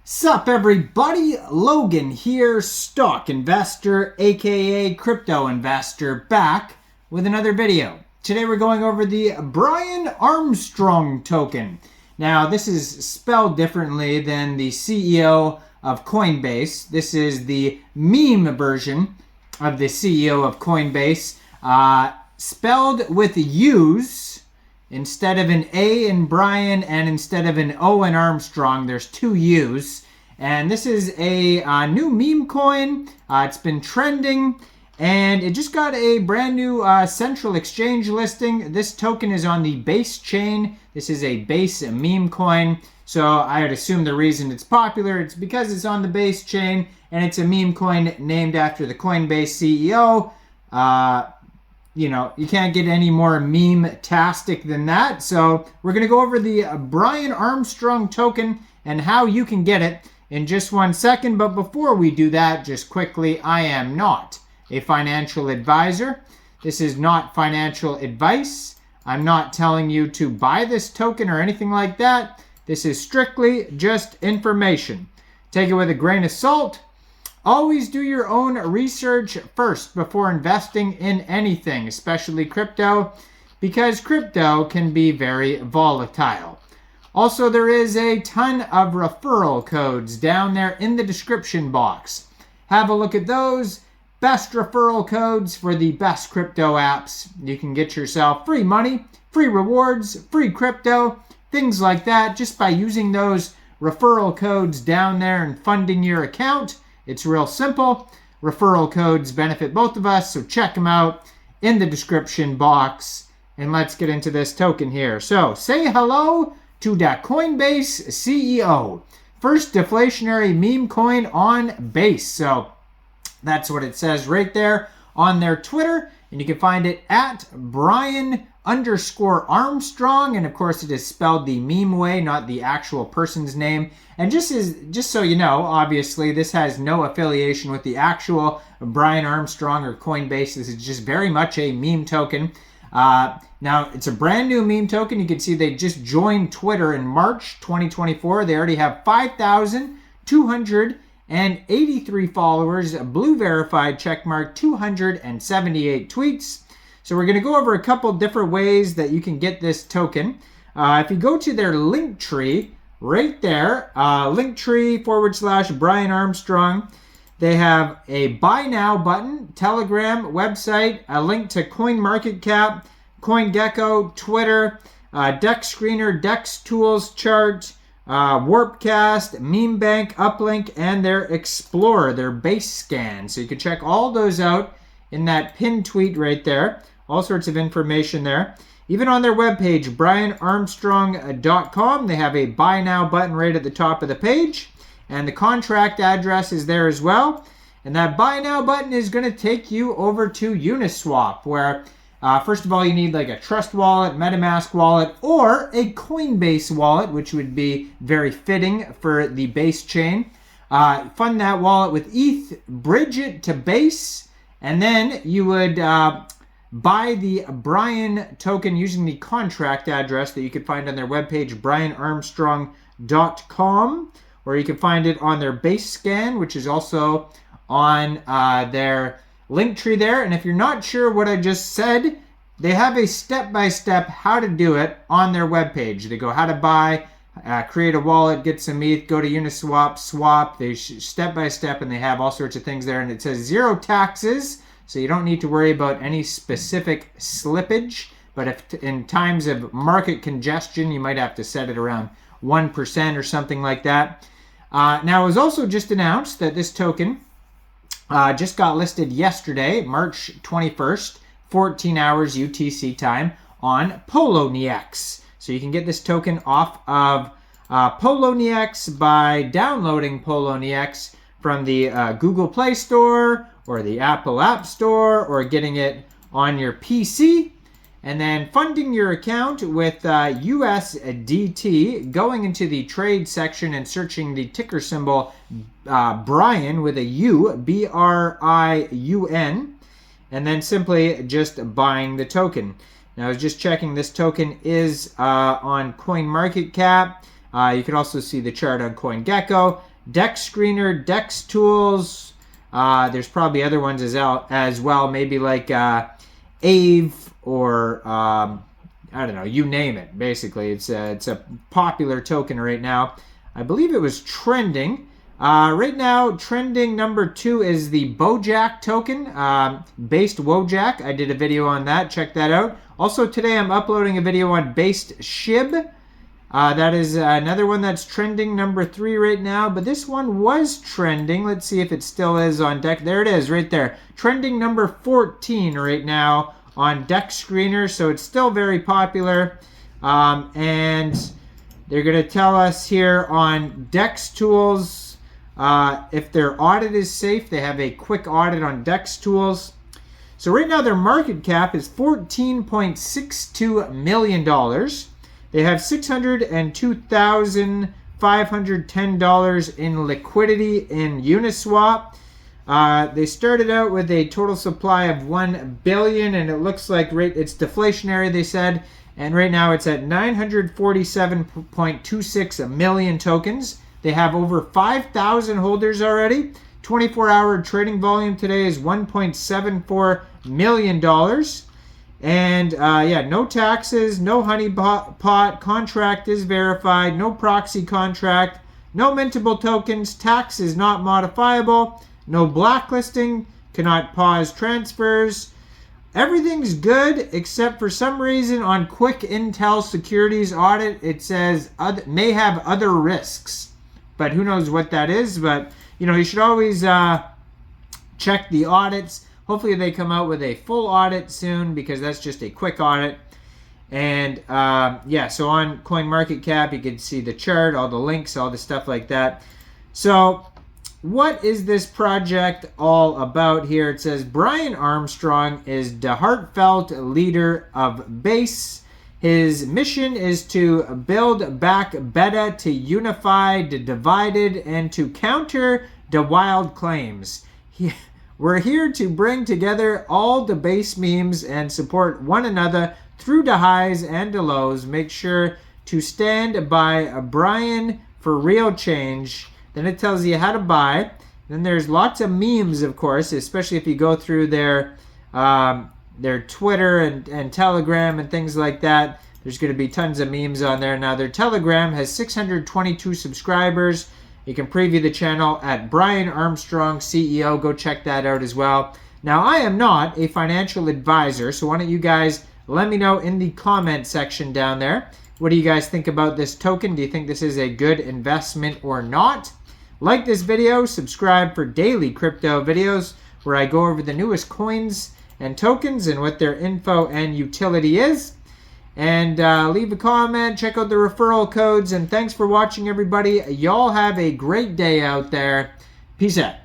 Sup everybody, Logan here, stock investor aka crypto investor, back with another video. Today we're going over the Briun Armstrung token. Now this is spelled differently than the CEO of Coinbase. This is the meme version of the CEO of Coinbase, spelled with U's instead of an A in Brian and instead of an O in Armstrong. There's two U's. And this is a new meme coin. It's been trending and it just got a brand new central exchange listing. This token is on the Basechain. This is a base meme coin. So I would assume the reason it's popular, it's because it's on the Basechain and it's a meme coin named after the Coinbase CEO. You know, you can't get any more meme-tastic than that. So we're going to go over the Briun Armstrung token and how you can get it in just 1 second. But before we do that, just quickly, I am not a financial advisor. This is not financial advice. I'm not telling you to buy this token or anything like that. This is strictly just information. Take it with a grain of salt. Always do your own research first before investing in anything, especially crypto, because crypto can be very volatile. Also, there is a ton of referral codes down there in the description box. Have a look at those. Best referral codes for the best crypto apps. You can get yourself free money, free rewards, free crypto, things like that, just by using those referral codes down there and funding your account. It's real simple. Referral codes benefit both of us, so check them out in the description box. And let's get into this token here. So say hello to the Coinbase CEO. First deflationary meme coin on Base. So that's what it says right there on their Twitter. And you can find it at Briun_Armstrong. And of course it is spelled the meme way, not the actual person's name. And just so you know, obviously this has no affiliation with the actual Briun Armstrong or Coinbase. This is just very much a meme token. Now it's a brand new meme token. You can see they just joined Twitter in March 2024. They already have 5,283 followers, a blue verified checkmark, 278 tweets. So we're going to go over a couple different ways that you can get this token. If you go to their link tree right there, linktree/Briun Armstrong, they have a buy now button, Telegram, website, a link to CoinMarketCap, CoinGecko, Twitter, Dex Screener, Dex Tools chart, Warpcast, MemeBank, Uplink, and their Explorer, their base scan. So you can check all those out in that pinned tweet right there. All sorts of information there. Even on their webpage, briunarmstrung.com, they have a buy now button right at the top of the page. And the contract address is there as well. And that buy now button is going to take you over to Uniswap, where first of all, you need like a Trust wallet, MetaMask wallet, or a Coinbase wallet, which would be very fitting for the Base chain. Fund that wallet with ETH, bridge it to Base, and then you would buy the Briun token using the contract address that you could find on their webpage, briunarmstrung.com, or you can find it on their base scan, which is also on their link tree there. And if you're not sure what I just said, they have a step-by-step how to do it on their webpage. They go how to buy, create a wallet, get some ETH, go to Uniswap, swap. They step-by-step, and they have all sorts of things there. And it says 0 taxes, so you don't need to worry about any specific slippage. But if in times of market congestion, you might have to set it around 1% or something like that. Now, it was also just announced that this token just got listed yesterday, March 21st, 14 hours UTC time on Polpniex. So you can get this token off of Polpniex by downloading Polpniex from the Google Play Store or the Apple App Store, or getting it on your PC, and then funding your account with USDT, going into the trade section and searching the ticker symbol Briun with a U, BRIUN, and then simply just buying the token. Now I was just checking, this token is on CoinMarketCap. You can also see the chart on CoinGecko. Dex Screener, Dex Tools. There's probably other ones as well, maybe like AVE or I don't know, you name it. Basically, it's a popular token right now. I believe it was trending. Right now, trending number 2 is the Bojack token, based Wojak. I did a video on that. Check that out. Also, today I'm uploading a video on based Shib. That is another one that's trending number 3 right now. But this one was trending. Let's see if it still is on deck. There it is right there. Trending number 14 right now on Dex Screener. So it's still very popular. And they're going to tell us here on Dex Tools if their audit is safe. They have a quick audit on Dex Tools. So right now their market cap is $14.62 million. They have $602,510 in liquidity in Uniswap. They started out with a total supply of 1 billion, and it looks like it's deflationary, they said. And right now it's at 947.26 million tokens. They have over 5,000 holders already. 24-hour trading volume today is $1.74 million. And yeah, no taxes, no honeypot, contract is verified, no proxy contract, no mintable tokens, tax is not modifiable, no blacklisting, cannot pause transfers. Everything's good, except for some reason on Quick Intel Securities Audit, it says may have other risks. But who knows what that is. But, you know, you should always check the audits. Hopefully they come out with a full audit soon, because that's just a quick audit. And, yeah, so on CoinMarketCap, you can see the chart, all the links, all the stuff like that. So what is this project all about here? It says Briun Armstrung is the heartfelt leader of Base. His mission is to build back beta, to unify the divided, and to counter the wild claims. We're here to bring together all the Base memes and support one another through the highs and the lows. Make sure to stand by Briun for real change. Then it tells you how to buy. Then there's lots of memes, of course, especially if you go through their Twitter and Telegram and things like that. There's going to be tons of memes on there. Now, their Telegram has 622 subscribers. You can preview the channel at Briun Armstrung CEO. Go check that out as well. Now, I am not a financial advisor, so why don't you guys let me know in the comment section down there. What do you guys think about this token? Do you think this is a good investment or not? Like this video, subscribe for daily crypto videos where I go over the newest coins and tokens and what their info and utility is. And leave a comment, check out the referral codes, and thanks for watching, everybody. Y'all have a great day out there. Peace out.